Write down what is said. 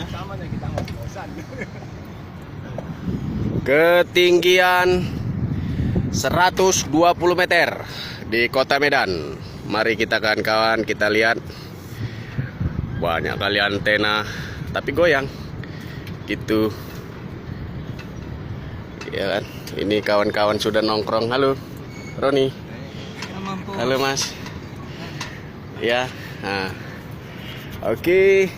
Sama nih kita ngos-ngosan. Ketinggian 120 meter di Kota Medan. Mari kita kawan-kawan kita lihat. Banyak kali antena tapi goyang gitu. Ya kan? Ini kawan-kawan sudah nongkrong. Halo Roni. Halo Mas. Ya. Nah. Oke.